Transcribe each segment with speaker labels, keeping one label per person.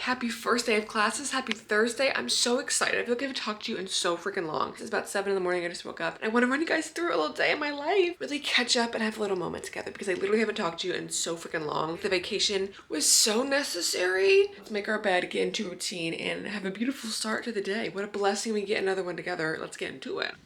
Speaker 1: Happy first day of classes. Happy Thursday. I'm so excited. I feel like I haven't talked to you in so freaking long. It's about 7 in the morning. I just woke up and I want to run you guys through a little day in my life. Really catch up and have a little moment together because I literally haven't talked to you in so freaking long. The vacation was so necessary. Let's make our bed, get into routine, and have a beautiful start to the day. What a blessing we get another one together. Let's get into it.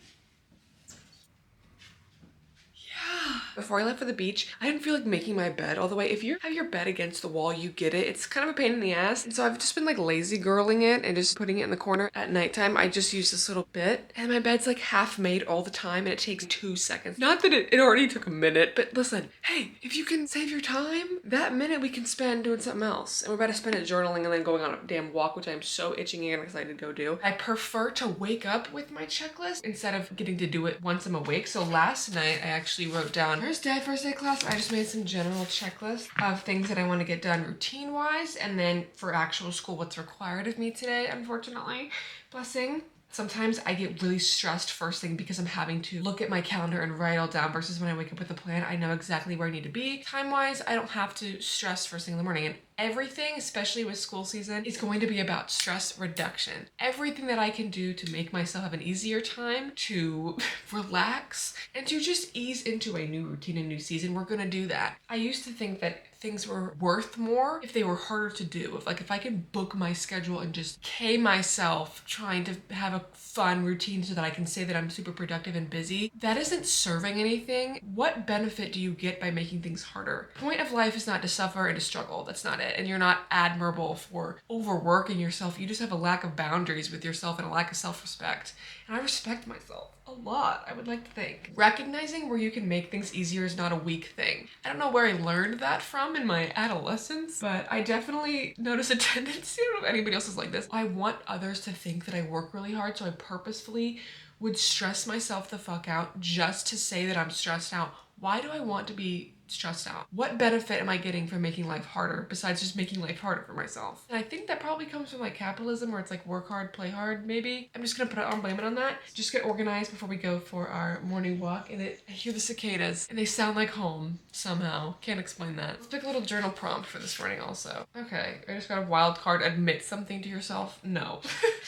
Speaker 1: Before I left for the beach, I didn't feel like making my bed all the way. If you have your bed against the wall, you get it. It's kind of a pain in the ass. And so I've just been like lazy girling it and just putting it in the corner. At nighttime, I just use this little bit and my bed's like half made all the time and it takes 2 seconds. Not that it already took a minute, but listen, hey, if you can save your time, that minute we can spend doing something else. And we're about to spend it journaling and then going on a damn walk, which I'm so itching and excited to go do. I prefer to wake up with my checklist instead of getting to do it once I'm awake. So last night I actually wrote down first day class. I just made some general checklist of things that I want to get done routine wise, and then for actual school, what's required of me today, unfortunately. Blessing. Sometimes I get really stressed first thing because I'm having to look at my calendar and write it all down versus when I wake up with a plan, I know exactly where I need to be. Time-wise, I don't have to stress first thing in the morning. And everything, especially with school season, is going to be about stress reduction. Everything that I can do to make myself have an easier time, to relax, and to just ease into a new routine, a new season, we're gonna do that. I used to think that things were worth more if they were harder to do. If I can book my schedule and just K myself trying to have a fun routine so that I can say that I'm super productive and busy, that isn't serving anything. What benefit do you get by making things harder? The point of life is not to suffer and to struggle. That's not it. And you're not admirable for overworking yourself. You just have a lack of boundaries with yourself and a lack of self-respect. And I respect myself a lot, I would like to think. Recognizing where you can make things easier is not a weak thing. I don't know where I learned that from in my adolescence, but I definitely notice a tendency, I don't know if anybody else is like this. I want others to think that I work really hard, so I purposefully would stress myself the fuck out just to say that I'm stressed out. Why do I want to be stressed out? What benefit am I getting from making life harder besides just making life harder for myself? And I think that probably comes from like capitalism, where it's like work hard, play hard, maybe. I'm just gonna blame it on that. Just get organized before we go for our morning walk. And I hear the cicadas and they sound like home somehow. Can't explain that. Let's pick a little journal prompt for this morning also. Okay, I just got a wild card. Admit something to yourself. No.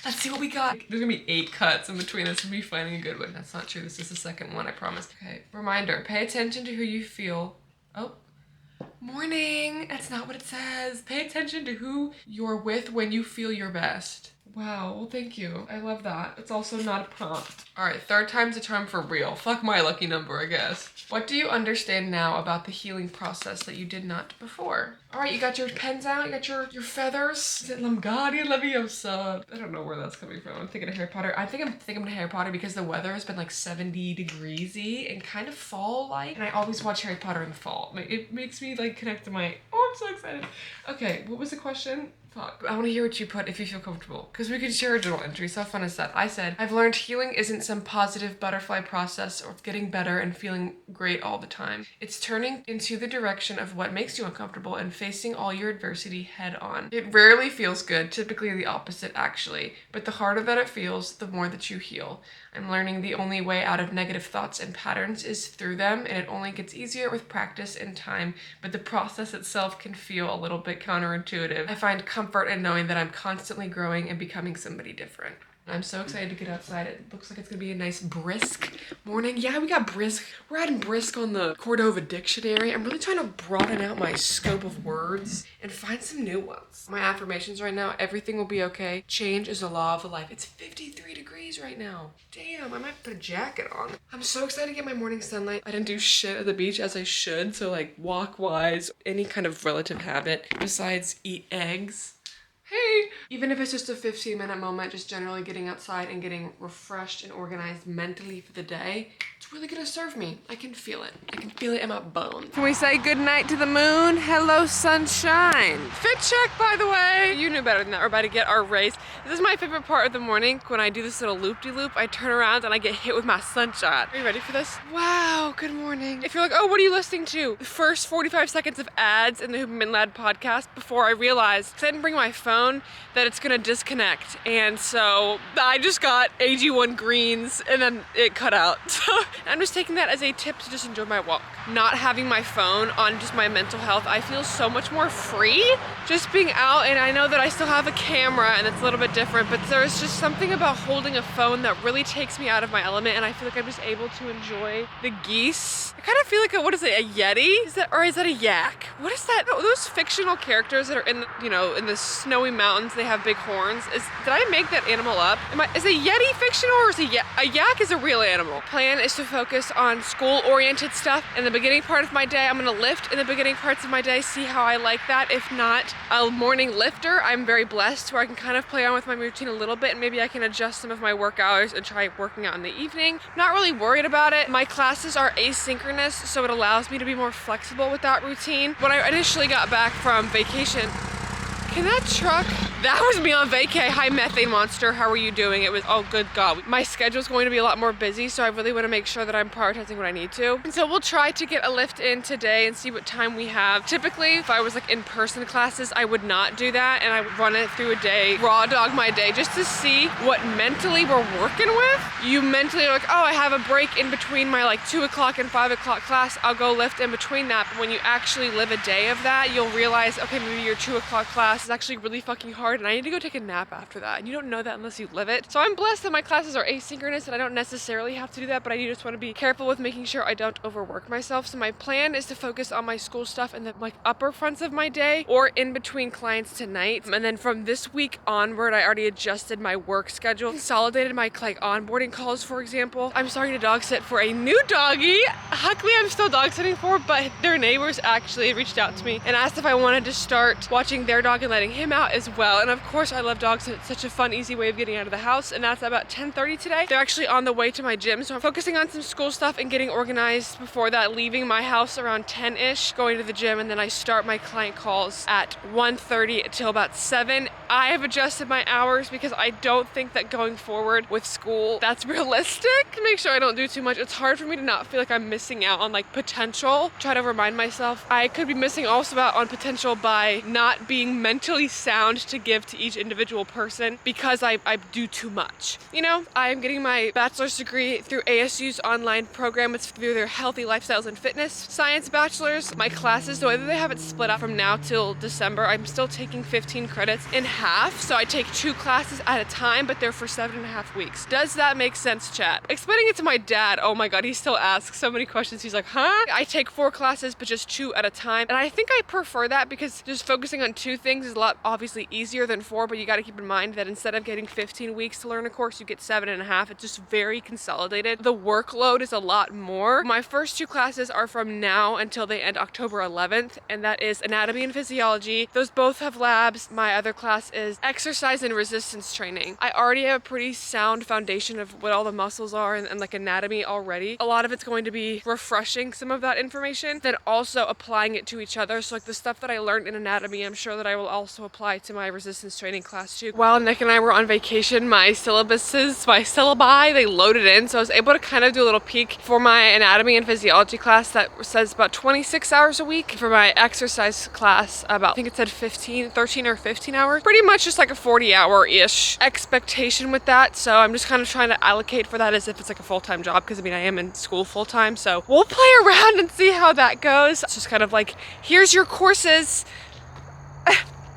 Speaker 1: Let's see what we got. There's gonna be 8 cuts in between us and me finding a good one. That's not true. This is the second one, I promise. Okay, reminder, pay attention to who you feel. Oh, morning. That's not what it says. Pay attention to who you're with when you feel your best. Wow, well thank you. I love that. It's also not a prompt. All right, 3rd time's a charm for real. Fuck my lucky number, I guess. What do you understand now about the healing process that you did not before? All right, you got your pens out, you got your feathers. Is it Lamgardia Leviosa? I don't know where that's coming from. I'm thinking of Harry Potter. I think I'm thinking of Harry Potter because the weather has been like 70 degreesy and kind of fall-like. And I always watch Harry Potter in the fall. It makes me like connect to my, oh, I'm so excited. Okay, what was the question? Fuck. I want to hear what you put if you feel comfortable. Because we could share a journal entry. So how fun is that? I said, I've learned healing isn't some positive butterfly process of getting better and feeling great all the time. It's turning into the direction of what makes you uncomfortable and facing all your adversity head on. It rarely feels good, typically the opposite actually. But the harder that it feels, the more that you heal. I'm learning the only way out of negative thoughts and patterns is through them, and it only gets easier with practice and time, but the process itself can feel a little bit counterintuitive. I find comfort in knowing that I'm constantly growing and becoming somebody different. I'm so excited to get outside. It looks like it's gonna be a nice brisk morning. Yeah, we got brisk. We're adding brisk on the Cordova dictionary. I'm really trying to broaden out my scope of words and find some new ones. My affirmations right now, everything will be okay. Change is a law of life. It's 53 degrees right now. Damn, I might put a jacket on. I'm so excited to get my morning sunlight. I didn't do shit at the beach as I should. So like walk-wise, any kind of relative habit besides eat eggs. Hey! Even if it's just a 15-minute moment, just generally getting outside and getting refreshed and organized mentally for the day, it's really gonna serve me. I can feel it. I can feel it in my bones. Can we say goodnight to the moon? Hello, sunshine. Fit check, by the way. You knew better than that. We're about to get our race. This is my favorite part of the morning. When I do this little loop-de-loop, I turn around and I get hit with my sunshine. Are you ready for this? Wow, good morning. If you're like, oh, what are you listening to? The first 45 seconds of ads in the Human Lad podcast before I realized, because I didn't bring my phone, that it's gonna disconnect, and so I just got AG1 greens and then it cut out. So I'm just taking that as a tip to just enjoy my walk. Not having my phone on just my mental health, I feel so much more free just being out, and I know that I still have a camera and it's a little bit different, but there's just something about holding a phone that really takes me out of my element, and I feel like I'm just able to enjoy the geese. I kind of feel like what is it, a yeti? Is that a yak? What is that? Oh, those fictional characters that are in, you know, in the snowy mountains, they have big horns. Did I make that animal up? Is a yeti fictional, or is a yak is a real animal? Plan is to focus on school-oriented stuff. In the beginning part of my day, I'm gonna lift in the beginning parts of my day, see how I like that. If not a morning lifter, I'm very blessed where I can kind of play on with my routine a little bit, and maybe I can adjust some of my work hours and try working out in the evening. Not really worried about it. My classes are asynchronous, so it allows me to be more flexible with that routine. When I initially got back from vacation, can that truck? That was me on vacay. Hi, methane monster. How are you doing? It was, oh, good God. My schedule's going to be a lot more busy, so I really want to make sure that I'm prioritizing what I need to. And so we'll try to get a lift in today and see what time we have. Typically, if I was like in-person classes, I would not do that, and I would run it through a day, raw dog my day, just to see what mentally we're working with. You mentally are like, oh, I have a break in between my like 2 o'clock and 5 o'clock class. I'll go lift in between that. But when you actually live a day of that, you'll realize, okay, maybe your 2 o'clock class is actually really fucking hard, and I need to go take a nap after that, and you don't know that unless you live it. So I'm blessed that my classes are asynchronous and I don't necessarily have to do that, but I just want to be careful with making sure I don't overwork myself. So my plan is to focus on my school stuff in the like upper fronts of my day or in between clients tonight, and then from this week onward, I already adjusted my work schedule, consolidated my like onboarding calls. For example, I'm starting to dog sit for a new doggy. Luckily, I'm still dog sitting for, but their neighbors actually reached out to me and asked if I wanted to start watching their dog and letting him out as well. And of course, I love dogs, and it's such a fun, easy way of getting out of the house. And that's about 10:30 today. They're actually on the way to my gym, so I'm focusing on some school stuff and getting organized before that, leaving my house around 10-ish, going to the gym, and then I start my client calls at 1:30 until about 7. I have adjusted my hours because I don't think that going forward with school, that's realistic. To make sure I don't do too much. It's hard for me to not feel like I'm missing out on like potential. Try to remind myself I could be missing also out on potential by not being mentally sound to give to each individual person because I do too much. You know, I'm getting my bachelor's degree through ASU's online program. It's through their healthy lifestyles and fitness science bachelor's. My classes, the way that they have it split up from now till December, I'm still taking 15 credits in half. So I take 2 classes at a time, but they're for 7.5 weeks. Does that make sense, chat? Explaining it to my dad, oh my God, he still asks so many questions. He's like, huh? I take 4 classes, but just 2 at a time. And I think I prefer that because just focusing on 2 things is a lot obviously easier than 4, but you got to keep in mind that instead of getting 15 weeks to learn a course, you get 7.5. It's just very consolidated. The workload is a lot more. My first 2 classes are from now until they end October 11th, and that is anatomy and physiology. Those both have labs. My other class is exercise and resistance training. I already have a pretty sound foundation of what all the muscles are and like anatomy already. A lot of it's going to be refreshing some of that information, then also applying it to each other. So like the stuff that I learned in anatomy, I'm sure that I will also apply to my resistance training class too. While Nick and I were on vacation, my syllabi, they loaded in, so I was able to kind of do a little peek for my anatomy and physiology class that says about 26 hours a week. For my exercise class, about, I think it said 13 or 15 hours. Pretty much just like a 40-hour-ish expectation with that, so I'm just kind of trying to allocate for that as if it's like a full-time job, because I mean I am in school full-time, so we'll play around and see how that goes. It's just kind of like, here's your courses.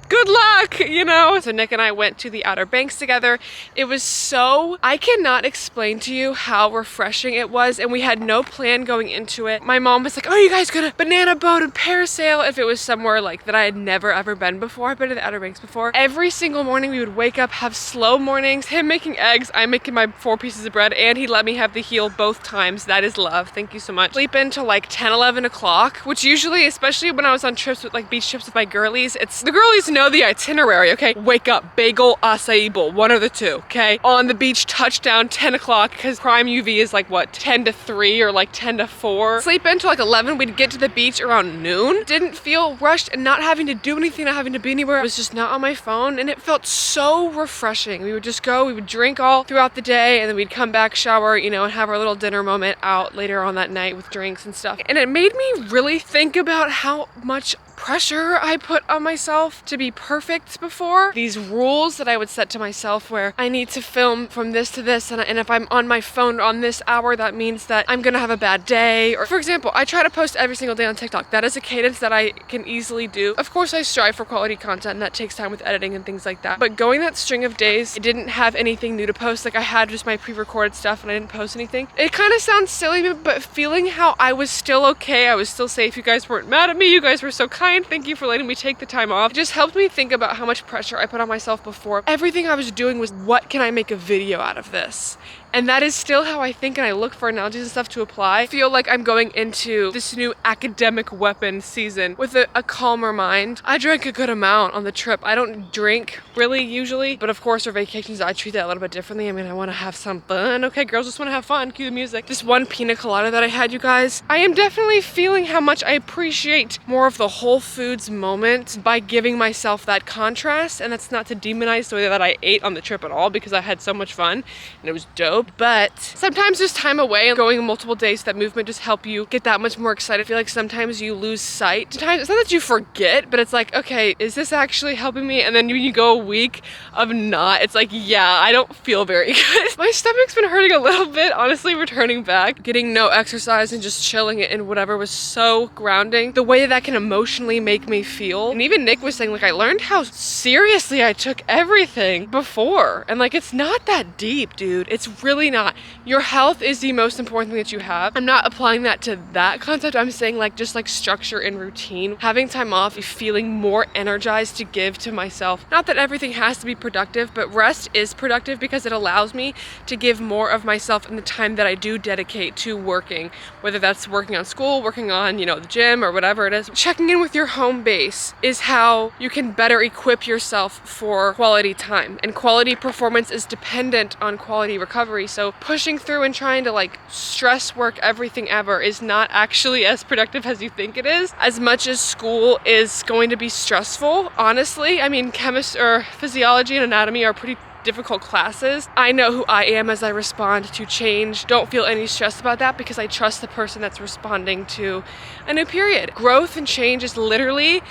Speaker 1: Good luck, you know? So Nick and I went to the Outer Banks together. It was so, I cannot explain to you how refreshing it was, and we had no plan going into it. My mom was like, oh, you guys gonna banana boat and parasail? If it was somewhere like that I had never ever been before. I've been to the Outer Banks before. Every single morning we would wake up, have slow mornings, him making eggs, I'm making my 4 pieces of bread, and he let me have the heel both times. That is love. Thank you so much. Sleep until like 10, 11 o'clock, which usually, especially when I was on trips with like beach trips with my girlies, it's the girlies know the itinerary, okay? Wake up, bagel, acai bowl, one of the 2, okay? On the beach, touchdown, 10 o'clock, because prime UV is like what, 10 to 3 or like 10 to 4. Sleep until like 11, we'd get to the beach around noon. Didn't feel rushed and not having to do anything, not having to be anywhere. I was just not on my phone, and it felt so refreshing. We would just go, we would drink all throughout the day, and then we'd come back, shower, you know, and have our little dinner moment out later on that night with drinks and stuff. And it made me really think about how much pressure I put on myself to be perfect before. These rules that I would set to myself where I need to film from this to this, and if I'm on my phone on this hour, that means that I'm gonna have a bad day. Or for example, I try to post every single day on TikTok. That is a cadence that I can easily do. Of course, I strive for quality content, and that takes time with editing and things like that. But going that string of days, I didn't have anything new to post. Like I had just my pre-recorded stuff and I didn't post anything. It kind of sounds silly, but feeling how I was still okay, I was still safe. You guys weren't mad at me. You guys were so kind. Thank you for letting me take the time off. It just helped me think about how much pressure I put on myself before. Everything I was doing was, what can I make a video out of this? And that is still how I think, and I look for analogies and stuff to apply. I feel like I'm going into this new academic weapon season with a calmer mind. I drank a good amount on the trip. I don't drink really usually, but of course for vacations I treat that a little bit differently. I mean, I want to have some fun. Okay, girls just want to have fun. Cue the music. This one pina colada that I had, you guys, I am definitely feeling how much I appreciate more of the Whole Foods moment by giving myself that contrast. And that's not to demonize the way that I ate on the trip at all, because I had so much fun and it was dope. But sometimes just time away and going multiple days to that movement just help you get that much more excited. I feel like sometimes you lose sight. Sometimes it's not that you forget, but it's like, okay, is this actually helping me? And then when you go a week of not, it's like, yeah, I don't feel very good. My stomach's been hurting a little bit, honestly, returning back. Getting no exercise and just chilling it and whatever was so grounding. The way that can emotionally make me feel. And even Nick was saying, like, I learned how seriously I took everything before. And like, it's not that deep, dude. It's really not. Your health is the most important thing that you have. I'm not applying that to that concept. I'm saying like just like structure and routine. Having time off, feeling more energized to give to myself. Not that everything has to be productive, but rest is productive because it allows me to give more of myself in the time that I do dedicate to working. Whether that's working on school, working on, you know, the gym or whatever it is. Checking in with your home base is how you can better equip yourself for quality time. And quality performance is dependent on quality recovery. So pushing through and trying to like stress work everything ever is not actually as productive as you think it is. As much as school is going to be stressful, honestly, I mean, chemistry or physiology and anatomy are pretty difficult classes. I know who I am as I respond to change. Don't feel any stress about that because I trust the person that's responding to a new period. Growth and change is literally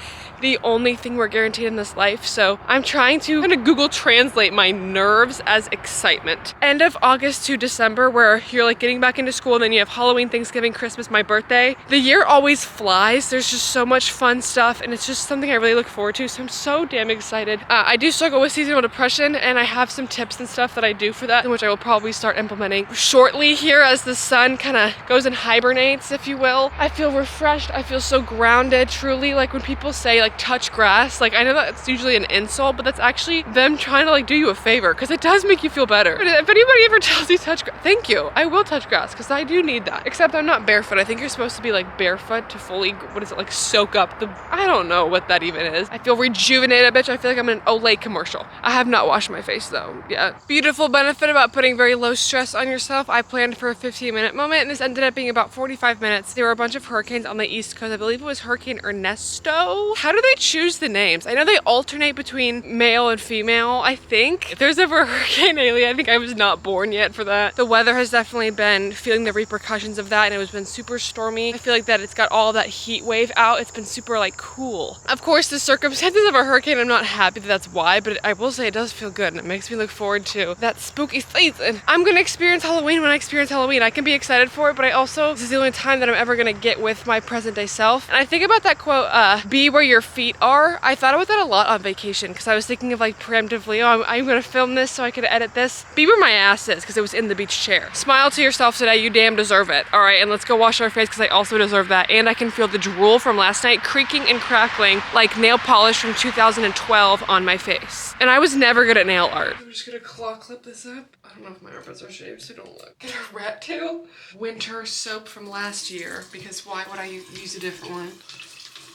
Speaker 1: the only thing we're guaranteed in this life. So I'm trying to kind of Google translate my nerves as excitement. End of August to December, where you're like getting back into school, and then you have Halloween, Thanksgiving, Christmas, my birthday. The year always flies. There's just so much fun stuff, and it's just something I really look forward to. So I'm so damn excited. I do struggle with seasonal depression, and I have some tips and stuff that I do for that, which I will probably start implementing shortly here as the sun kind of goes and hibernates, if you will. I feel refreshed. I feel so grounded, truly. Like when people say like touch grass, like I know that's usually an insult, but that's actually them trying to like do you a favor, because it does make you feel better. But if anybody ever tells you touch grass, thank you. I will touch grass because I do need that. Except I'm not barefoot. I think you're supposed to be like barefoot to fully, what is it, like soak up the, I don't know what that even is. I feel rejuvenated, bitch. I feel like I'm in an Olay commercial. I have not washed my face though yet. Beautiful benefit about putting very low stress on yourself. I planned for a 15-minute moment and this ended up being about 45 minutes. There were a bunch of hurricanes on the East Coast. I believe it was Hurricane Ernesto. How do they choose the names? I know they alternate between male and female, I think. If there's ever a Hurricane Haley, I think I was not born yet for that. The weather has definitely been feeling the repercussions of that, and it has been super stormy. I feel like that it's got all that heat wave out. It's been super like cool. Of course, the circumstances of a hurricane, I'm not happy that that's why, but I will say it does feel good and it makes me look forward to that spooky season. I'm gonna experience Halloween when I experience Halloween. I can be excited for it, but I also, this is the only time that I'm ever gonna get with my present day self. And I think about that quote, be where your feet are. I thought about that a lot on vacation because I was thinking of like preemptively, oh, I'm gonna film this so I could edit this. Be where my ass is, because it was in the beach chair. Smile to yourself today, you damn deserve it. All right, and let's go wash our face because I also deserve that. And I can feel the drool from last night creaking and crackling like nail polish from 2012 on my face. And I was never good at nail art. I'm just gonna claw clip this up. I don't know if my armpits are shaved, so don't look. Get a rat tail. Winter soap from last year, because why would I use a different one?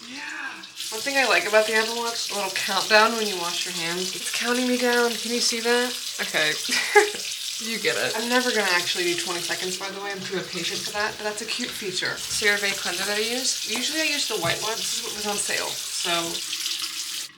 Speaker 1: Yeah. One thing I like about the Apple Watch, a little countdown when you wash your hands. It's counting me down. Can you see that? Okay. You get it. I'm never gonna actually do 20 seconds, by the way. I'm too impatient for that, but that's a cute feature. CeraVe cleanser that I use. Usually I use the white one. This is what was on sale. So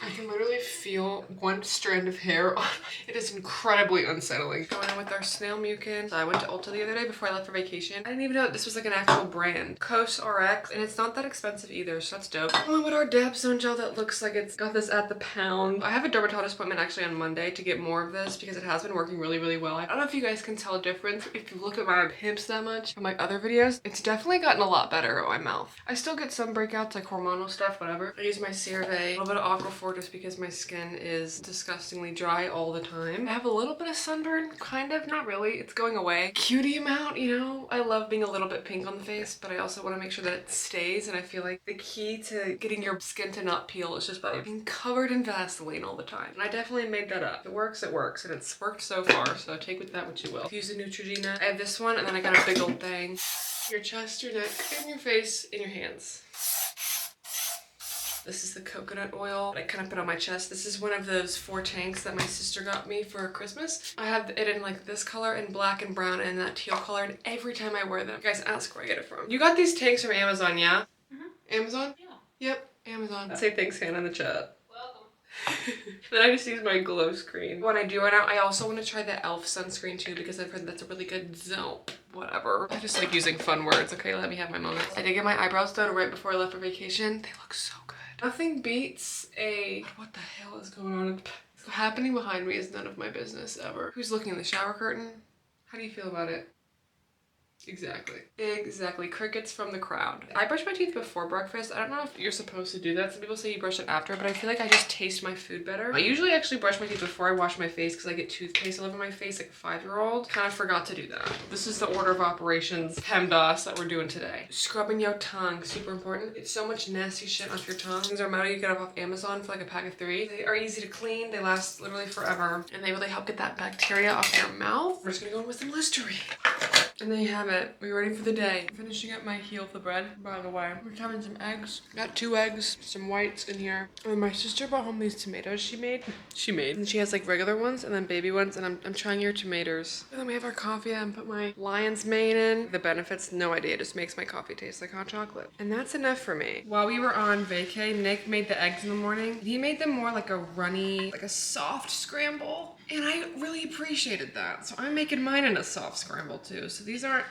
Speaker 1: I can literally feel one strand of hair on. It is incredibly unsettling. Going in with our snail mucin. So I went to Ulta the other day before I left for vacation. I didn't even know this was like an actual brand. Cos RX, and it's not that expensive either, so that's dope. Oh, but our Dapsone gel that looks like it's got this at the pound. I have a dermatologist appointment actually on Monday to get more of this because it has been working really, really well. I don't know if you guys can tell a difference if you look at my pimples that much from my other videos. It's definitely gotten a lot better on my mouth. I still get some breakouts like hormonal stuff, whatever. I use my CeraVe, a little bit of Aquaphor just because my skin is disgustingly dry all the time. I have a little bit of sunburn, kind of, not really. It's going away. Cutie amount, you know, I love being a little bit pink on the face, but I also want to make sure that it stays, and I feel like the key to getting your skin to not peel is just by being covered in Vaseline all the time. And I definitely made that up. If it works, it works, and it's worked so far, so take with that what you will. Use a Neutrogena. I have this one, and then I got a big old thing. Your chest, your neck, and your face, and your hands. This is the coconut oil that I kind of put on my chest. This is one of those 4 tanks that my sister got me for Christmas. I have it in like this color and black and brown and that teal color, and every time I wear them, you guys ask where I get it from. You got these tanks from Amazon, yeah? Mm-hmm. Amazon? Yeah. Yep, Amazon. Say thanks, Hannah, in the chat. Then I just use my glow screen. When I do run out, I also want to try the e.l.f. sunscreen too because I've heard that's a really good whatever. I just like using fun words. Okay, let me have my moments. I did get my eyebrows done right before I left for vacation. They look so good. Nothing beats what the hell is going on? What's happening behind me is none of my business ever. Who's looking in the shower curtain? How do you feel about it? Exactly. Crickets from the crowd. I brush my teeth before breakfast. I don't know if you're supposed to do that. Some people say you brush it after, but I feel like I just taste my food better. I usually actually brush my teeth before I wash my face because I get toothpaste all over my face like a 5-year-old. Kind of forgot to do that. This is the order of operations PEMDAS that we're doing today. Scrubbing your tongue, super important. It's so much nasty shit off your tongue. These are metal you get off Amazon for like a pack of 3. They are easy to clean. They last literally forever, and they really help get that bacteria off your mouth. We're just gonna go in with some Listerine. And there you have it. We're ready for the day. I'm finishing up my heel of the bread, by the way. We're having some eggs. Got 2 eggs, some whites in here. And my sister brought home these tomatoes she made. And she has like regular ones and then baby ones, and I'm trying your tomatoes. And then we have our coffee. I put my lion's mane in. The benefits, no idea. It just makes my coffee taste like hot chocolate. And that's enough for me. While we were on vacay, Nick made the eggs in the morning. He made them more like a runny, like a soft scramble. And I really appreciated that. So I'm making mine in a soft scramble too. So these aren't,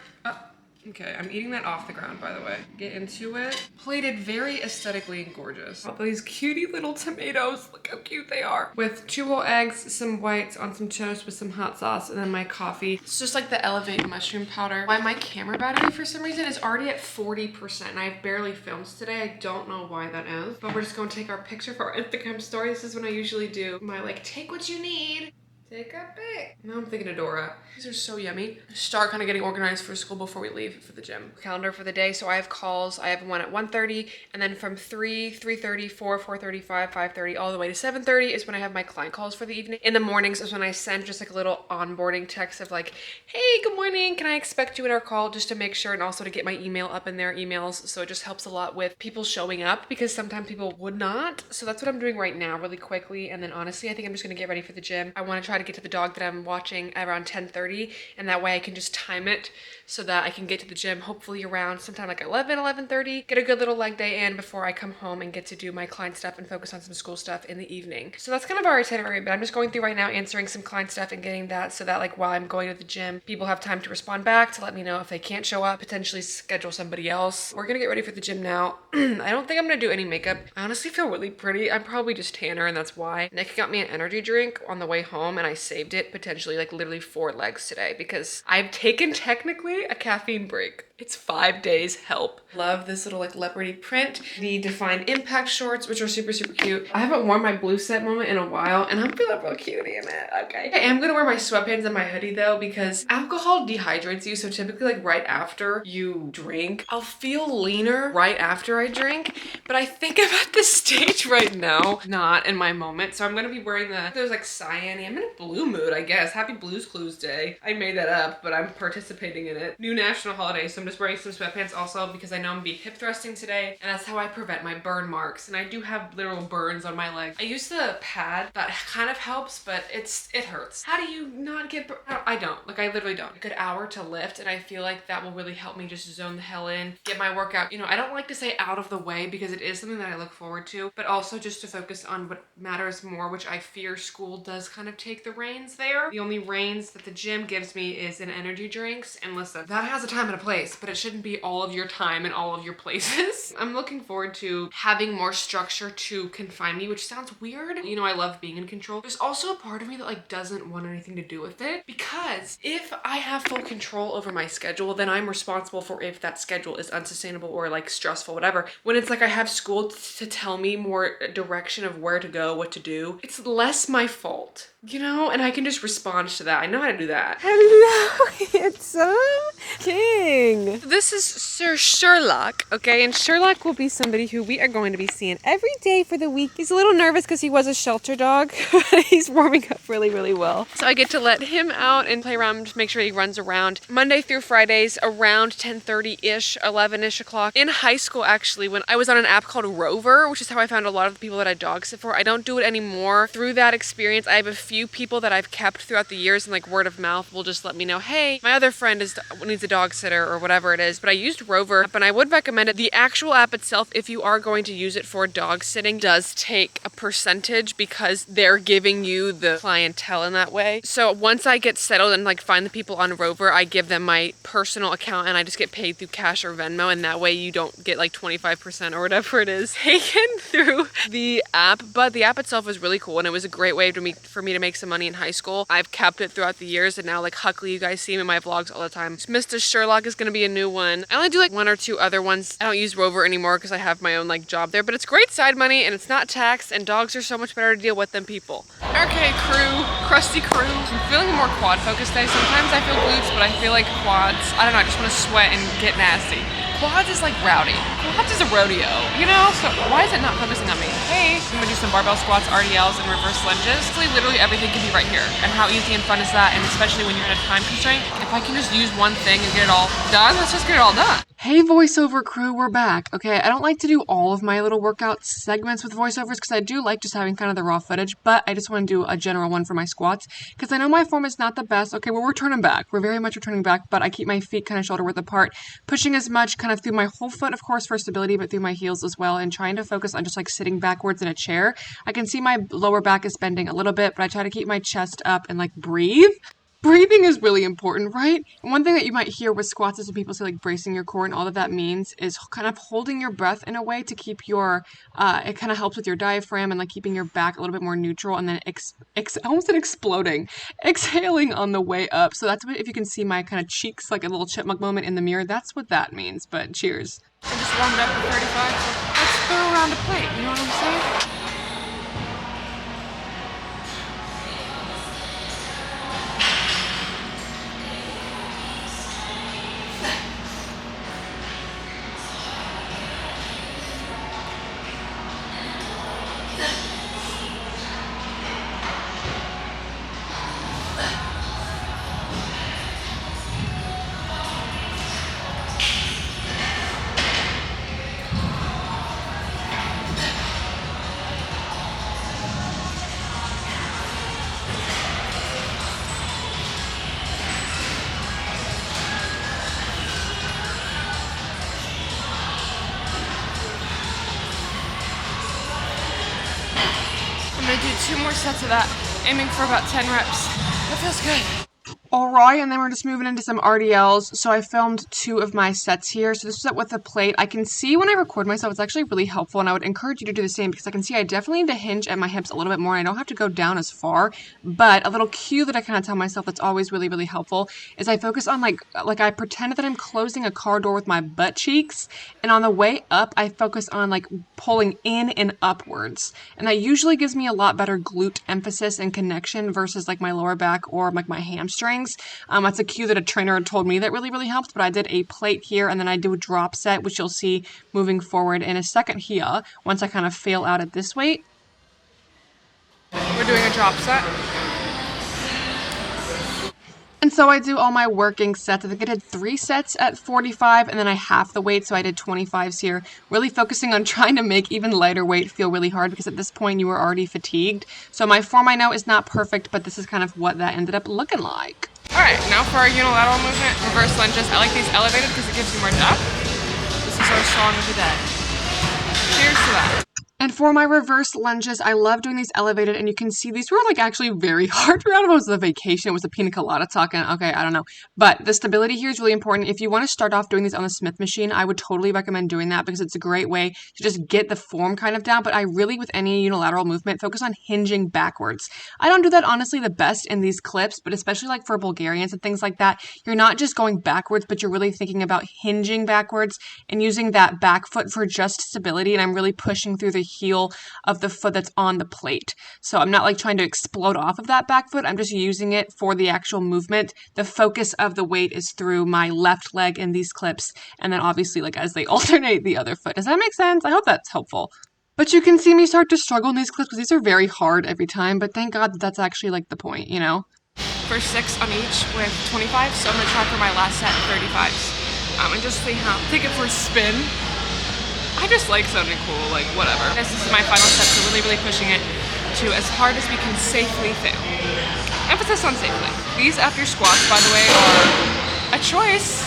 Speaker 1: okay, I'm eating that off the ground, by the way. Get into it. Plated very aesthetically and gorgeous. All these cutie little tomatoes. Look how cute they are. With 2 whole eggs, some whites on some toast with some hot sauce, and then my coffee. It's just like the Elevate mushroom powder. Why my camera battery, for some reason, is already at 40%. And I've barely filmed today. I don't know why that is. But we're just going to take our picture for our Instagram story. This is when I usually do my, like, take what you need. Take a pic. Now I'm thinking of Dora. These are so yummy. Start kind of getting organized for school before we leave for the gym. Calendar for the day. So I have calls. I have one at 1:30, and then from 3, 3:30, 4, 4:35, 5:30, all the way to 7:30 is when I have my client calls for the evening. In the mornings is when I send just like a little onboarding text of like, hey, good morning. Can I expect you in our call, just to make sure, and also to get my email up in their emails. So it just helps a lot with people showing up because sometimes people would not. So that's what I'm doing right now really quickly. And then honestly, I think I'm just going to get ready for the gym. I want to try to get to the dog that I'm watching around 10:30, and that way I can just time it so that I can get to the gym hopefully around sometime like 11:30, get a good little leg day in before I come home and get to do my client stuff and focus on some school stuff in the evening. So that's kind of our itinerary, but I'm just going through right now answering some client stuff and getting that so that like while I'm going to the gym, people have time to respond back to let me know if they can't show up, potentially schedule somebody else. We're gonna get ready for the gym now. I don't think I'm gonna do any makeup. I honestly feel really pretty. I'm probably just tanner, and that's why. Nick got me an energy drink on the way home, and I saved it potentially like literally 4 legs today because I've taken technically a caffeine break. It's 5 days, help. Love this little like leopardy print. The DFYNE impact shorts, which are super, super cute. I haven't worn my blue set moment in a while, and I'm feeling real cutie in it, okay. I am gonna wear my sweatpants and my hoodie though, because alcohol dehydrates you, so typically like right after you drink, I'll feel leaner right after I drink, but I think I'm at this stage right now, not in my moment, so I'm gonna be wearing there's like cyan. I'm in a blue mood, I guess. Happy Blues Clues Day. I made that up, but I'm participating in it. New national holiday, so I'm just wearing some sweatpants also because I know I'm gonna be hip thrusting today, and that's how I prevent my burn marks. And I do have literal burns on my leg. I use the pad that kind of helps, but it hurts. How do you not get I don't. Like, I literally don't. A good hour to lift, and I feel like that will really help me just zone the hell in, get my workout. You know, I don't like to say out of the way because it is something that I look forward to, but also just to focus on what matters more, which I fear school does kind of take the reins there. The only reins that the gym gives me is in energy drinks, and listen, that has a time and a place, but it shouldn't be all of your time and all of your places. I'm looking forward to having more structure to confine me, which sounds weird. You know, I love being in control. There's also a part of me that like doesn't want anything to do with it, because if I have full control over my schedule, then I'm responsible for if that schedule is unsustainable or like stressful, whatever. When it's like I have school to tell me more direction of where to go, what to do, it's less my fault, you know, and I can just respond to that. I know how to do that.
Speaker 2: Hello, handsome king. This is Sir Sherlock, okay? And Sherlock will be somebody who we are going to be seeing every day for the week. He's a little nervous because he was a shelter dog, but he's warming up really, really well. So I get to let him out and play around, make sure he runs around Monday through Fridays around 10:30-ish, 11-ish o'clock. In high school, actually, when I was on an app called Rover, which is how I found a lot of the people that I dog sit for. I don't do it anymore. Through that experience, I have a few people that I've kept throughout the years, and like word of mouth will just let me know, hey, my other friend needs a dog sitter or whatever it is. But I used Rover, and I would recommend it. The actual app itself, if you are going to use it for dog sitting, does take a percentage because they're giving you the clientele in that way. So once I get settled and like find the people on Rover, I give them my personal account and I just get paid through Cash or Venmo, and that way you don't get like 25% or whatever it is taken through the app. But the app itself is really cool, and it was a great way for me to make some money in high school. I've kept it throughout the years, and now like Huckley, you guys see him in my vlogs all the time. Mr. Sherlock is gonna be a new one. I only do like 1 or 2 other ones. I don't use Rover anymore because I have my own like job there, but it's great side money and it's not taxed, and dogs are so much better to deal with than people. Okay, crew, crusty crew. I'm feeling a more quad focused day. Sometimes I feel glutes, but I feel like quads. I don't know, I just want to sweat and get nasty. Quads is like rowdy. Quads is a rodeo, you know? So why is it not focusing on me? Hey, I'm gonna do some barbell squats, RDLs, and reverse lunges. Literally everything can be right here. And how easy and fun is that? And especially when you're in a time constraint, if I can just use one thing and get it all done, let's just get it all done. Hey voiceover crew, we're back. Okay, I don't like to do all of my little workout segments with voiceovers because I do like just having kind of the raw footage, but I just want to do a general one for my squats because I know my form is not the best. Okay, well, we're returning back. We're very much returning back, but I keep my feet kind of shoulder width apart, pushing as much kind of through my whole foot, of course, for stability, but through my heels as well, and trying to focus on just like sitting backwards in a chair. I can see my lower back is bending a little bit, but I try to keep my chest up and like breathe. Breathing is really important, right? And one thing that you might hear with squats is when people say like bracing your core, and all that means is kind of holding your breath in a way to keep your, it kind of helps with your diaphragm and like keeping your back a little bit more neutral, and then I almost said exploding, exhaling on the way up. So that's what, if you can see my kind of cheeks, like a little chipmunk moment in the mirror, that's what that means, but cheers. I just warmed up for 35, so let's throw around a plate, you know what I'm saying? I'm gonna do 2 more sets of that, aiming for about 10 reps. That feels good. Alright, and then we're just moving into some RDLs. So I filmed 2 of my sets here. So this was with a plate. I can see when I record myself, it's actually really helpful, and I would encourage you to do the same because I can see I definitely need to hinge at my hips a little bit more, and I don't have to go down as far. But a little cue that I kind of tell myself that's always really, really helpful is I focus on like I pretend that I'm closing a car door with my butt cheeks, and on the way up, I focus on like pulling in and upwards. And that usually gives me a lot better glute emphasis and connection versus like my lower back or like my hamstrings. That's a cue that a trainer had told me that really, really helped, but I did a plate here, and then I do a drop set, which you'll see moving forward in a second here, once I kind of fail out at this weight. We're doing a drop set.
Speaker 1: And so I do all my working sets. I think I did 3 sets at 45 and then I half the weight, so I did 25s here. Really focusing on trying to make even lighter weight feel really hard because at this point you were already fatigued. So my form I know is not perfect, but this is kind of what that ended up looking like.
Speaker 2: Alright, now for our unilateral movement, reverse lunges. I like these elevated because it gives you more depth. This is our song of the day. Cheers to that.
Speaker 1: And for my reverse lunges, I love doing these elevated, and you can see these were like actually very hard. I don't know if it was a vacation, it was a pina colada talking, okay, I don't know. But the stability here is really important. If you want to start off doing these on the Smith machine, I would totally recommend doing that because it's a great way to just get the form kind of down. But I really, with any unilateral movement, focus on hinging backwards. I don't do that honestly the best in these clips, but especially like for Bulgarians and things like that, you're not just going backwards, but you're really thinking about hinging backwards and using that back foot for just stability. And I'm really pushing through the heel of the foot that's on the plate. So I'm not like trying to explode off of that back foot. I'm just using it for the actual movement. The focus of the weight is through my left leg in these clips. And then obviously like as they alternate the other foot. Does that make sense? I hope that's helpful. But you can see me start to struggle in these clips because these are very hard every time. But thank God that's actually like the point, you know?
Speaker 2: First 6 on each with 25. So I'm going to try for my last set 35s. And just see how, take it for a spin. I just like sounding cool, like whatever. This is my final step, so really, really pushing it to as hard as we can safely fail. Emphasis on safely. These after squats, by the way, are a choice.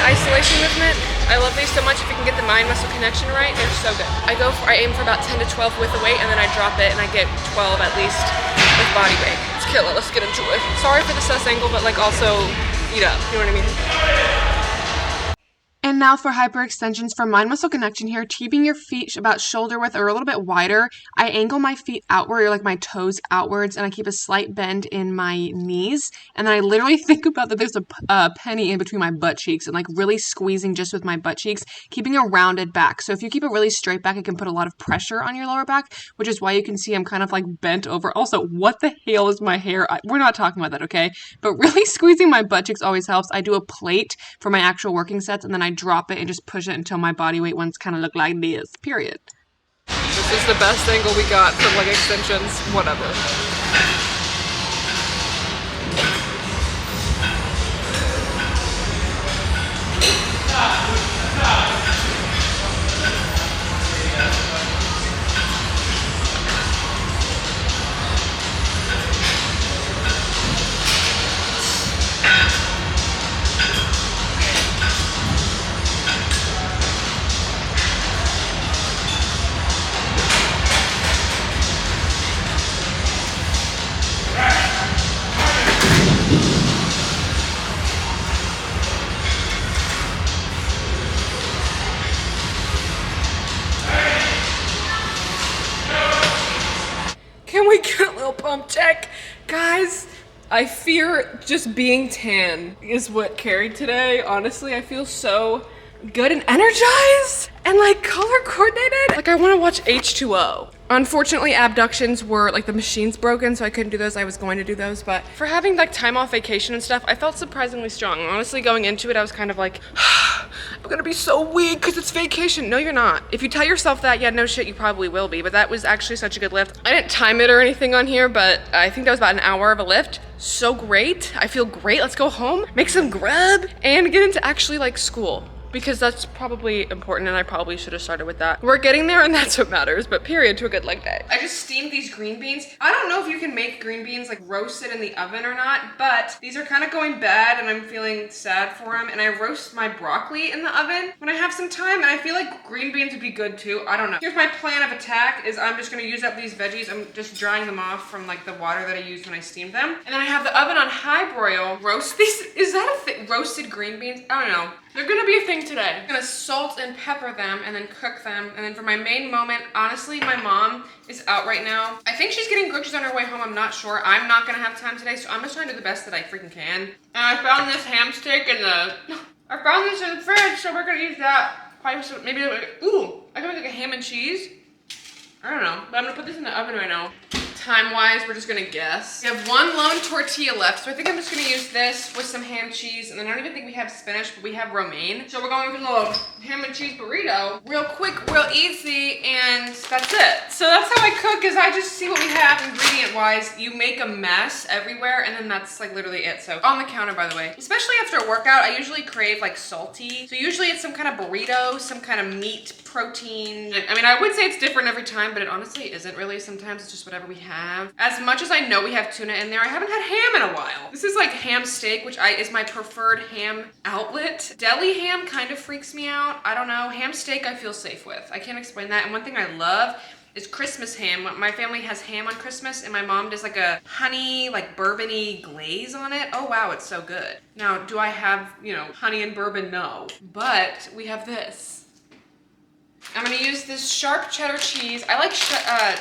Speaker 2: Isolation movement. I love these so much. If you can get the mind muscle connection right, they're so good. I aim for about 10 to 12 with the weight, and then I drop it and I get 12 at least with body weight. Let's kill it. Let's get into it. Sorry for the sus angle, but like also eat up. You know what I mean?
Speaker 1: And now for hyperextensions for mind muscle connection here, keeping your feet about shoulder width or a little bit wider. I angle my feet outward, or like my toes outwards, and I keep a slight bend in my knees. And then I literally think about that there's a penny in between my butt cheeks and like really squeezing just with my butt cheeks, keeping a rounded back. So if you keep a really straight back, it can put a lot of pressure on your lower back, which is why you can see I'm kind of like bent over. Also, what the hell is my hair? We're not talking about that, okay? But really squeezing my butt cheeks always helps. I do a plate for my actual working sets, and then I drop it and just push it until my body weight ones kind of look like this, period.
Speaker 2: This is the best angle we got for leg extensions, whatever. Can we get a little pump check? Guys, I fear just being tan is what carried today. Honestly, I feel so good and energized and like color coordinated. Like I want to watch H2O. Unfortunately, abductions were like the machine's broken, so I couldn't do those. I was going to do those, but for having like time off vacation and stuff, I felt surprisingly strong. Honestly, going into it, I was kind of like, I'm gonna be so weak because it's vacation. No, you're not. If you tell yourself that, yeah, no shit, you probably will be, but that was actually such a good lift. I didn't time it or anything on here, but I think that was about an hour of a lift. So great. I feel great. Let's go home, make some grub, and get into actually like school.
Speaker 1: because that's probably important and I probably should have started with that. We're getting there and that's what matters, but period to a good leg day. I just steamed these green beans. I don't know if you can make green beans like roasted in the oven or not, but these are kind of going bad and I'm feeling sad for them. And I roast my broccoli in the oven when I have some time, and I feel like green beans would be good too. I don't know. Here's my plan of attack is I'm just gonna use up these veggies. I'm just drying them off from like the water that I used when I steamed them. And then I have the oven on high broil. Roast these, is that a thing? Roasted green beans? I don't know. They're gonna be a thing today. I'm gonna salt and pepper them and then cook them. And then for my main moment, honestly, my mom is out right now. I think she's getting groceries on her way home. I'm not sure. I'm not gonna have time today, so I'm just trying to do the best that I freaking can. And I found this ham steak in the, I found this in the fridge, so we're gonna use that. Probably maybe, ooh, I can make like a ham and cheese. I don't know, but I'm gonna put this in the oven right now. Time-wise, we're just gonna guess. We have one lone tortilla left, so I think I'm just gonna use this with some ham cheese, and then I don't even think we have spinach, but we have romaine. So we're going with a little ham and cheese burrito. Real quick, real easy, and that's it. So that's how I cook, is I just see what we have ingredient-wise. You make a mess everywhere, and then that's like literally it. So on the counter, by the way. Especially after a workout, I usually crave like salty. So usually it's some kind of burrito, some kind of meat, protein. I mean, I would say it's different every time, but it honestly isn't really. Sometimes it's just whatever we have. As much as I know we have tuna in there, I haven't had ham in a while. This is like ham steak, which is my preferred ham outlet. Deli ham kind of freaks me out. I don't know. Ham steak I feel safe with. I can't explain that. And one thing I love is Christmas ham. My family has ham on Christmas, and my mom does like a honey, like bourbon-y glaze on it. Oh wow, it's so good. Now, do I have, you know, honey and bourbon? No. But we have this. I'm gonna use this sharp cheddar cheese. I like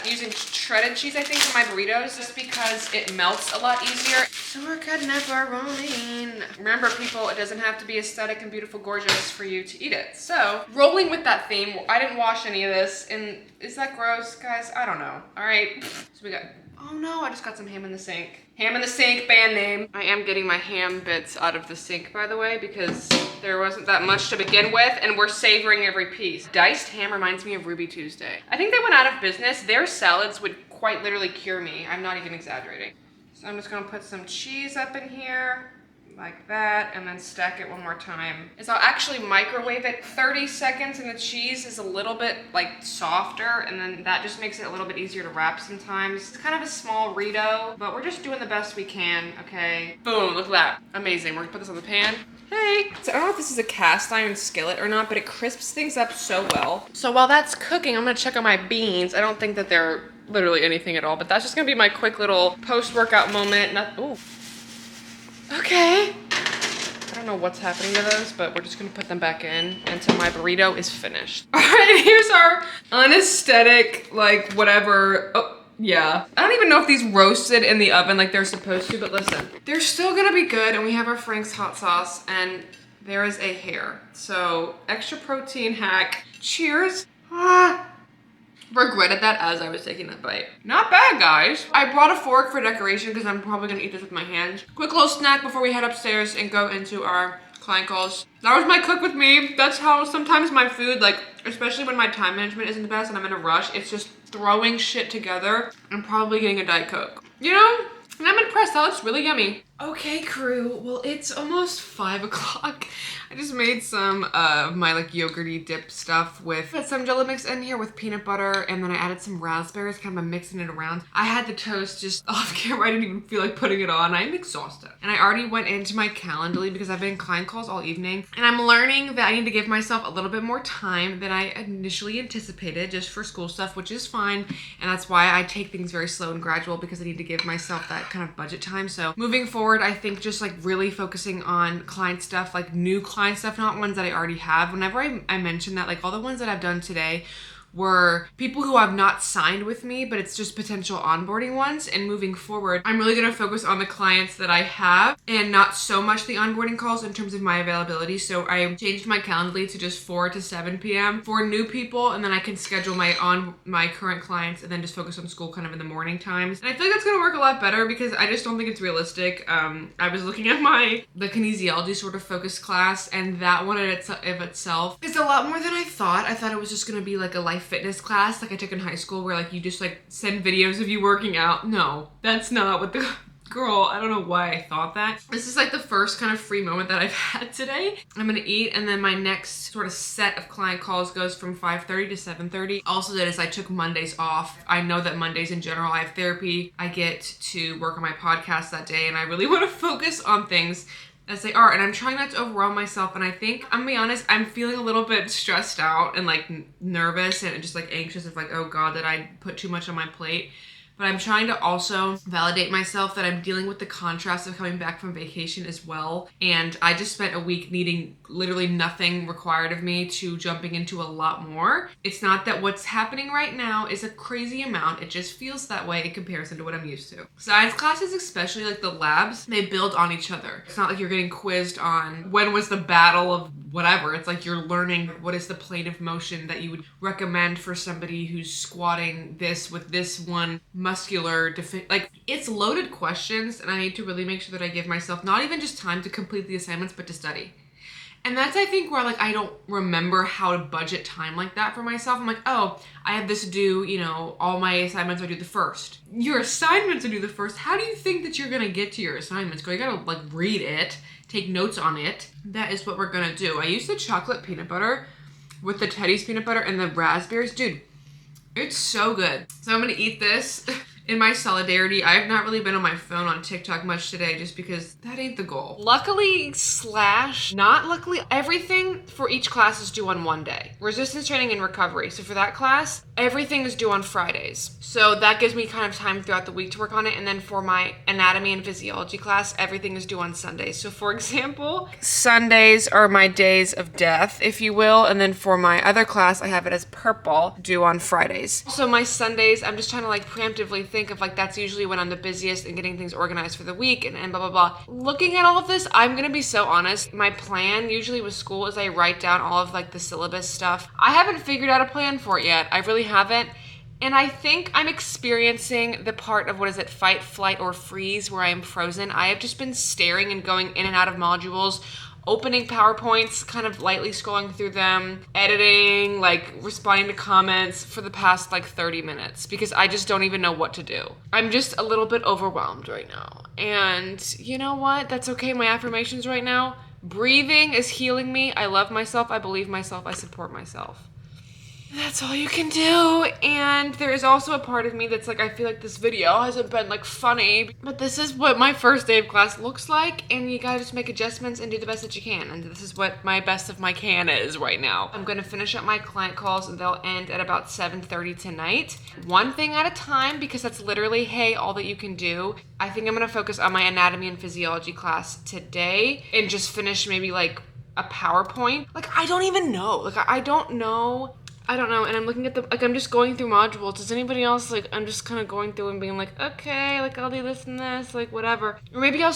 Speaker 1: using shredded cheese, I think, for my burritos, just because it melts a lot easier. Sorka never rolling. Remember, people, it doesn't have to be aesthetic and beautiful, gorgeous for you to eat it. So, rolling with that theme, I didn't wash any of this, and is that gross, guys? I don't know. All right, so we got, oh no, I just got some ham in the sink. Ham in the sink, band name. I am getting my ham bits out of the sink, by the way, because there wasn't that much to begin with, and we're savoring every piece. Diced ham reminds me of Ruby Tuesday. I think they went out of business. Their salads would quite literally cure me. I'm not even exaggerating. So I'm just gonna put some cheese up in here, like that, and then stack it one more time. Is I'll actually microwave it 30 seconds, and the cheese is a little bit like softer, and then that just makes it a little bit easier to wrap sometimes. It's kind of a small Rito, but we're just doing the best we can, okay? Boom, look at that. Amazing. We're gonna put this on the pan. Hey! So I don't know if this is a cast iron skillet or not, but it crisps things up so well. So while that's cooking, I'm gonna check on my beans. I don't think that they're literally anything at all, but that's just gonna be my quick little post-workout moment. Ooh. Okay. I don't know what's happening to those, but we're just gonna put them back in until my burrito is finished. All right, here's our unaesthetic, like whatever. Oh, yeah. I don't even know if these roasted in the oven like they're supposed to, but listen, they're still gonna be good. And we have our Frank's hot sauce, and there is a hair. So extra protein hack. Cheers. Ah. Regretted that as I was taking that bite. Not bad, guys. I brought a fork for decoration because I'm probably gonna eat this with my hands. Quick little snack before we head upstairs and go into our client calls. That was my cook with me. That's how sometimes my food, like, especially when my time management isn't the best and I'm in a rush, it's just throwing shit together and probably getting a Diet Coke. You know? And I'm impressed, that looks really yummy. Okay, crew, well, it's almost 5 o'clock. I just made some of my like yogurty dip stuff with some jello mix in here with peanut butter, and then I added some raspberries, kind of mixing it around. I had the toast just off camera. I didn't even feel like putting it on. I'm exhausted. And I already went into my Calendly because I've been in client calls all evening, and I'm learning that I need to give myself a little bit more time than I initially anticipated just for school stuff, which is fine. And that's why I take things very slow and gradual, because I need to give myself that kind of budget time. So moving forward, I think just like really focusing on client stuff, like new client stuff, not ones that I already have. Whenever I mention that, like all the ones that I've done today were people who have not signed with me, but it's just potential onboarding ones. And moving forward, I'm really gonna focus on the clients that I have and not so much the onboarding calls in terms of my availability. So I changed my Calendly to just 4 to 7 p.m. for new people, and then I can schedule my current clients and then just focus on school kind of in the morning times. And I feel like that's gonna work a lot better because I just don't think it's realistic. I was looking at the kinesiology sort of focus class, and that one in of itself is a lot more than I thought. I thought it was just gonna be like a life fitness class like I took in high school, where like you just like send videos of you working out. No, that's not what the Girl, I don't know why I thought that. This is like the first kind of free moment that I've had today. I'm gonna eat, and then my next sort of set of client calls goes from 5:30 to 7:30. Also that is I took Mondays off. I know that Mondays in general, I have therapy. I get to work on my podcast that day, and I really want to focus on things as they are, and I'm trying not to overwhelm myself. And I think, I'm gonna be honest, I'm feeling a little bit stressed out and like nervous and just like anxious of like, oh God, did I put too much on my plate? But I'm trying to also validate myself that I'm dealing with the contrast of coming back from vacation as well. And I just spent a week needing literally nothing required of me to jumping into a lot more. It's not that what's happening right now is a crazy amount. It just feels that way in comparison to what I'm used to. Science classes, especially like the labs, they build on each other. It's not like you're getting quizzed on when was the battle of whatever. It's like you're learning what is the plane of motion that you would recommend for somebody who's squatting this with this one muscular like it's loaded questions, and I need to really make sure that I give myself not even just time to complete the assignments but to study. And that's, I think, where like I don't remember how to budget time like that for myself. I'm like, oh, I have this due, you know, all my assignments are due the first. Your assignments are due the first. How do you think that you're gonna get to your assignments? Girl, you gotta like read it, take notes on it. That is what we're gonna do. I use the chocolate peanut butter with the Teddy's peanut butter and the raspberries. Dude, it's so good. So I'm gonna eat this in my solidarity. I have not really been on my phone on TikTok much today just because that ain't the goal. Luckily / not luckily, everything for each class is due on one day. Resistance training and recovery. So for that class, everything is due on Fridays. So that gives me kind of time throughout the week to work on it. And then for my anatomy and physiology class, everything is due on Sundays. So for example, Sundays are my days of death, if you will. And then for my other class, I have it as purple, due on Fridays. So my Sundays, I'm just trying to like preemptively think of like that's usually when I'm the busiest and getting things organized for the week and blah, blah, blah. Looking at all of this, I'm gonna be so honest. My plan usually with school is I write down all of like the syllabus stuff. I haven't figured out a plan for it yet. I really haven't. And I think I'm experiencing the part of, what is it, fight, flight, or freeze, where I am frozen. I have just been staring and going in and out of modules, opening PowerPoints, kind of lightly scrolling through them, editing, like responding to comments for the past like 30 minutes because I just don't even know what to do. I'm just a little bit overwhelmed right now. And you know what? That's okay. My affirmations right now, breathing is healing me. I love myself. I believe myself. I support myself. That's all you can do. And there is also a part of me that's like, I feel like this video hasn't been like funny, but this is what my first day of class looks like, and you gotta just make adjustments and do the best that you can. And this is what my best of my can is right now. I'm gonna finish up my client calls and they'll end at about 7:30 tonight. One thing at a time, because that's literally, hey, all that you can do. I think I'm gonna focus on my anatomy and physiology class today and just finish maybe like a PowerPoint. Like, I don't even know. Like, I don't know. And I'm looking at like, I'm just going through modules. Does anybody else, like, I'm just kind of going through and being like, okay, like, I'll do this and this, like, whatever. Or maybe I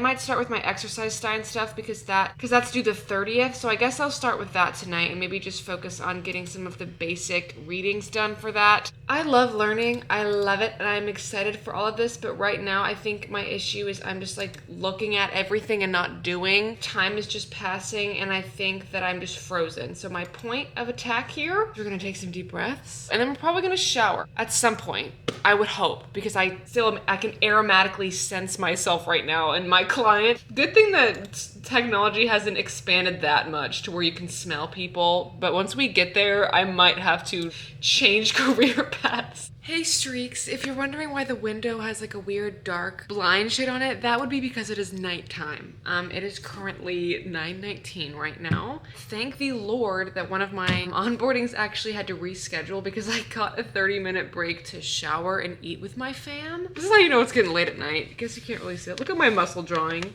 Speaker 1: might start with my exercise Stein stuff because that's due the 30th. So I guess I'll start with that tonight and maybe just focus on getting some of the basic readings done for that. I love learning. I love it. And I'm excited for all of this. But right now, I think my issue is I'm just, like, looking at everything and not doing. Time is just passing, and I think that I'm just frozen. So my point of attack here, we're gonna take some deep breaths, and then we're probably gonna shower at some point. I would hope, because I can aromatically sense myself right now and my client. Good thing that technology hasn't expanded that much to where you can smell people, but once we get there, I might have to change career paths. Hey Streaks, if you're wondering why the window has like a weird dark blind shade on it, that would be because it is nighttime. It is currently 9:19 right now. Thank the Lord that one of my onboardings actually had to reschedule because I got a 30-minute break to shower and eat with my fam. This is how you know it's getting late at night. I guess you can't really see it. Look at my muscle drawing.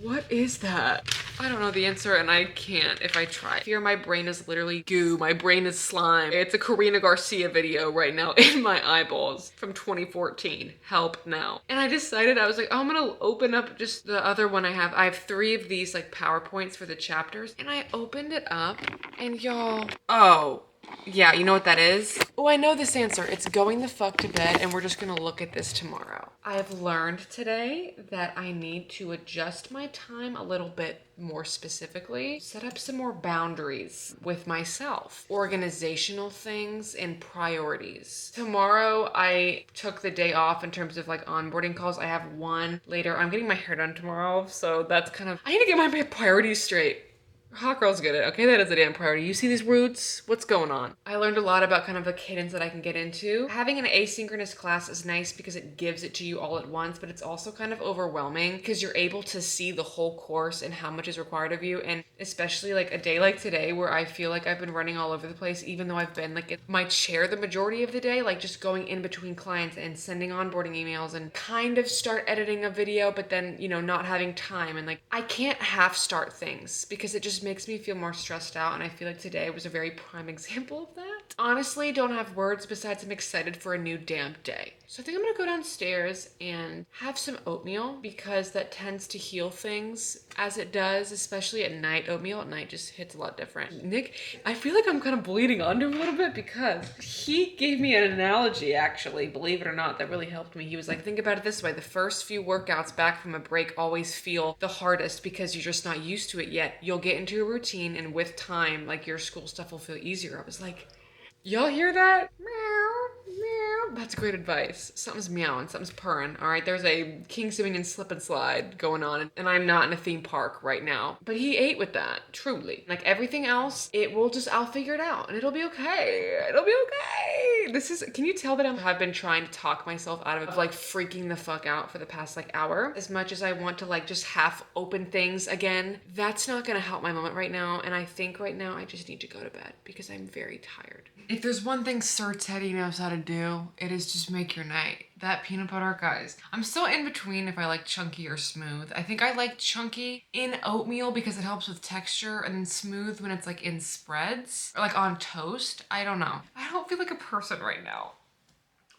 Speaker 1: What is that? I don't know the answer, and I can't if I try. I fear my brain is literally goo. My brain is slime. It's a Karina Garcia video right now in my eyeballs from 2014. Help now. And I decided, I was like, oh, I'm gonna open up just the other one I have. I have 3 of these like PowerPoints for the chapters, and I opened it up, and y'all, oh Yeah, you know what that is? Oh, I know this answer. It's going the fuck to bed, and we're just gonna look at this tomorrow. I have learned today that I need to adjust my time a little bit more specifically, set up some more boundaries with myself, organizational things and priorities. Tomorrow, I took the day off in terms of like onboarding calls. I have one later. I'm getting my hair done tomorrow, so that's kind of, I need to get my priorities straight. Hot girls get it, okay? That is a damn priority. You see these roots? What's going on? I learned a lot about kind of a cadence that I can get into. Having an asynchronous class is nice because it gives it to you all at once, but it's also kind of overwhelming because you're able to see the whole course and how much is required of you. And especially like a day like today where I feel like I've been running all over the place, even though I've been like in my chair the majority of the day, like just going in between clients and sending onboarding emails and kind of start editing a video, but then, you know, not having time. And like, I can't half start things because it just makes me feel more stressed out, and I feel like today was a very prime example of that. Honestly, don't have words besides I'm excited for a new damn day. So I think I'm gonna go downstairs and have some oatmeal because that tends to heal things as it does, especially at night. Oatmeal at night just hits a lot different. Nick, I feel like I'm kind of bleeding onto him a little bit because he gave me an analogy, actually, believe it or not, that really helped me. He was like, think about it this way. The first few workouts back from a break always feel the hardest because you're just not used to it yet. You'll get into a routine, and with time, like your school stuff will feel easier. I was like, y'all hear that? Meow, meow. That's great advice. Something's meowing, something's purring. All right, there's a King Simeon slip and slide going on, and I'm not in a theme park right now. But he ate with that, truly. Like everything else, I'll figure it out, and it'll be okay. It'll be okay. Can you tell that I've been trying to talk myself out of like freaking the fuck out for the past like hour? As much as I want to like just half open things again, that's not gonna help my moment right now, and I think right now I just need to go to bed because I'm very tired. If there's one thing Sir Teddy knows how to do, it is just make your night. That peanut butter, guys. I'm still in between if I like chunky or smooth. I think I like chunky in oatmeal because it helps with texture, and then smooth when it's like in spreads or like on toast. I don't know. I don't feel like a person right now.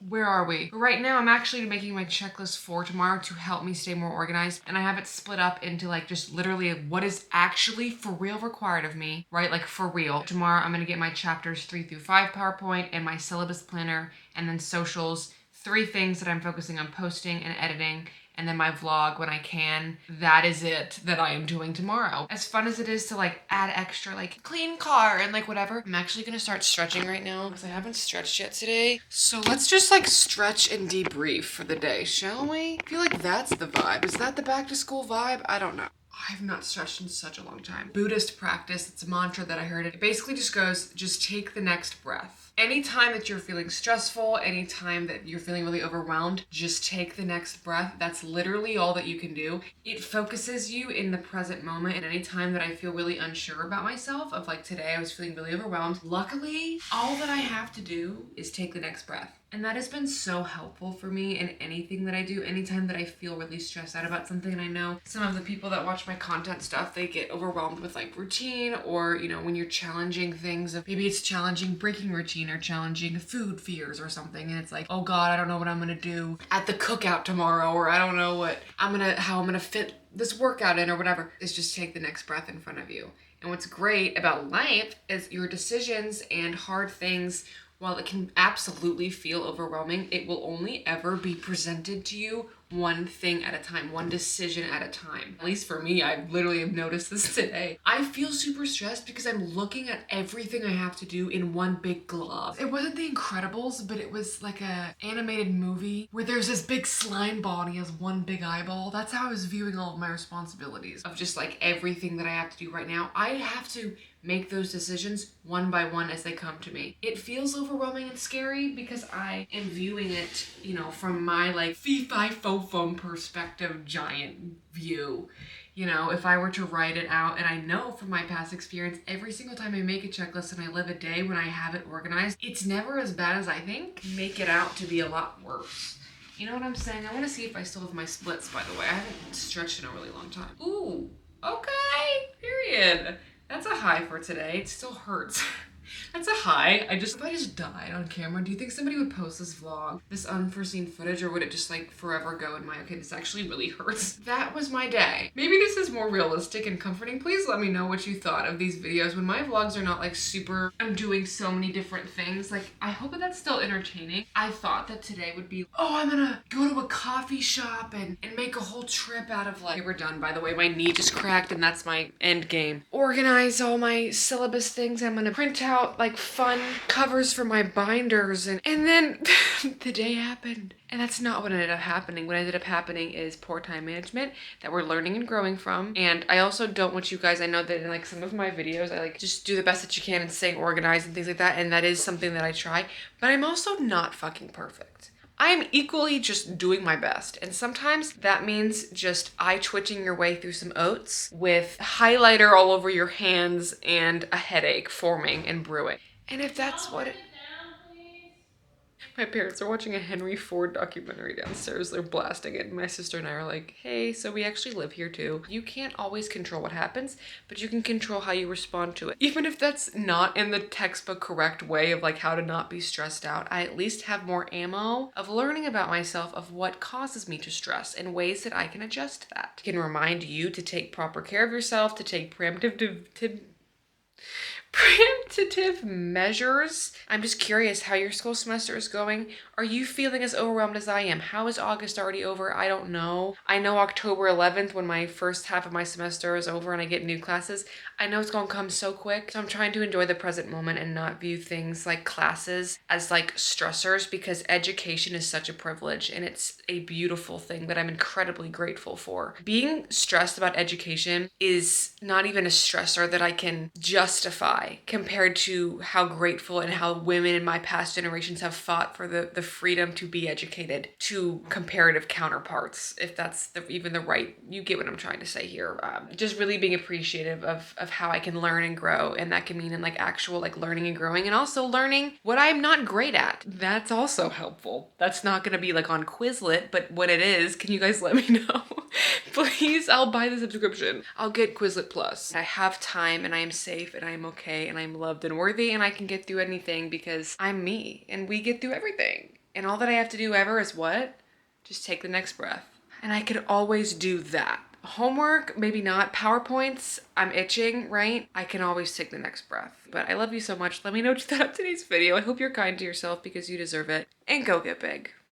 Speaker 1: Where are we? Right now, I'm actually making my checklist for tomorrow to help me stay more organized. And I have it split up into like just literally what is actually for real required of me, right? Like for real. Tomorrow, I'm gonna get my chapters 3 through 5 PowerPoint and my syllabus planner, and then socials, 3 things that I'm focusing on posting and editing, and then my vlog when I can. That is it that I am doing tomorrow. As fun as it is to like add extra like clean car and like whatever, I'm actually gonna start stretching right now because I haven't stretched yet today. So let's just like stretch and debrief for the day, shall we? I feel like that's the vibe. Is that the back to school vibe? I don't know. I've not stretched in such a long time. Buddhist practice, it's a mantra that I heard. It basically just goes, just take the next breath. Anytime that you're feeling stressful, anytime that you're feeling really overwhelmed, just take the next breath. That's literally all that you can do. It focuses you in the present moment. And anytime that I feel really unsure about myself, of like today I was feeling really overwhelmed, luckily, all that I have to do is take the next breath. And that has been so helpful for me in anything that I do. Anytime that I feel really stressed out about something, and I know some of the people that watch my content stuff, they get overwhelmed with like routine, or, you know, when you're challenging things, maybe it's challenging breaking routine or challenging food fears or something, and it's like, oh God, I don't know what I'm gonna do at the cookout tomorrow, or I don't know how I'm gonna fit this workout in or whatever. Is just take the next breath in front of you. And what's great about life is your decisions and hard things, while it can absolutely feel overwhelming, it will only ever be presented to you one thing at a time, one decision at a time. At least for me, I literally have noticed this today. I feel super stressed because I'm looking at everything I have to do in one big glob. It wasn't The Incredibles, but it was like a animated movie where there's this big slime ball and he has one big eyeball. That's how I was viewing all of my responsibilities of just like everything that I have to do right now. I have to make those decisions one by one as they come to me. It feels overwhelming and scary because I am viewing it, you know, from my like fee-fi-fo-fum perspective giant view. You know, if I were to write it out, and I know from my past experience, every single time I make a checklist and I live a day when I have it organized, it's never as bad as I think. Make it out to be a lot worse. You know what I'm saying? I want to see if I still have my splits, by the way. I haven't stretched in a really long time. Ooh, okay, period. That's a high for today. It still hurts. That's a high. If I just died on camera, do you think somebody would post this vlog, this unforeseen footage, or would it just like forever go in my, okay, this actually really hurts. That was my day. Maybe this is more realistic and comforting. Please let me know what you thought of these videos when my vlogs are not like super, I'm doing so many different things. Like, I hope that that's still entertaining. I thought that today would be, oh, I'm gonna go to a coffee shop and make a whole trip out of like, okay, we're done, by the way. My knee just cracked and that's my end game. Organize all my syllabus things. I'm gonna print out like fun covers for my binders and then the day happened. And that's not what ended up happening. What ended up happening is poor time management that we're learning and growing from. And I also don't want you guys, I know that in like some of my videos, I like just do the best that you can and stay organized and things like that. And that is something that I try, but I'm also not fucking perfect. I am equally just doing my best. And sometimes that means just eye twitching your way through some oats with highlighter all over your hands and a headache forming and brewing. And if that's what it... My parents are watching a Henry Ford documentary downstairs. They're blasting it. And my sister and I are like, hey, so we actually live here too. You can't always control what happens, but you can control how you respond to it. Even if that's not in the textbook correct way of like how to not be stressed out, I at least have more ammo of learning about myself of what causes me to stress and ways that I can adjust to that. I can remind you to take proper care of yourself, to take preemptive measures. I'm just curious how your school semester is going. Are you feeling as overwhelmed as I am? How is August already over? I don't know. I know October 11th when my first half of my semester is over and I get new classes. I know it's gonna come so quick. So I'm trying to enjoy the present moment and not view things like classes as like stressors, because education is such a privilege and it's a beautiful thing that I'm incredibly grateful for. Being stressed about education is not even a stressor that I can justify compared to how grateful and how women in my past generations have fought for the freedom to be educated to comparative counterparts, if that's even the right, you get what I'm trying to say here. Just really being appreciative of how I can learn and grow, and that can mean in like actual like learning and growing, and also learning what I'm not great at. That's also helpful. That's not gonna be like on Quizlet, but when it is, can you guys let me know? Please, I'll buy the subscription. I'll get Quizlet Plus. I have time and I am safe and I am okay and I'm loved and worthy and I can get through anything because I'm me and we get through everything. And all that I have to do ever is what? Just take the next breath. And I could always do that. Homework, maybe not. PowerPoints, I'm itching, right? I can always take the next breath. But I love you so much. Let me know what you thought of today's video. I hope you're kind to yourself because you deserve it. And go get big.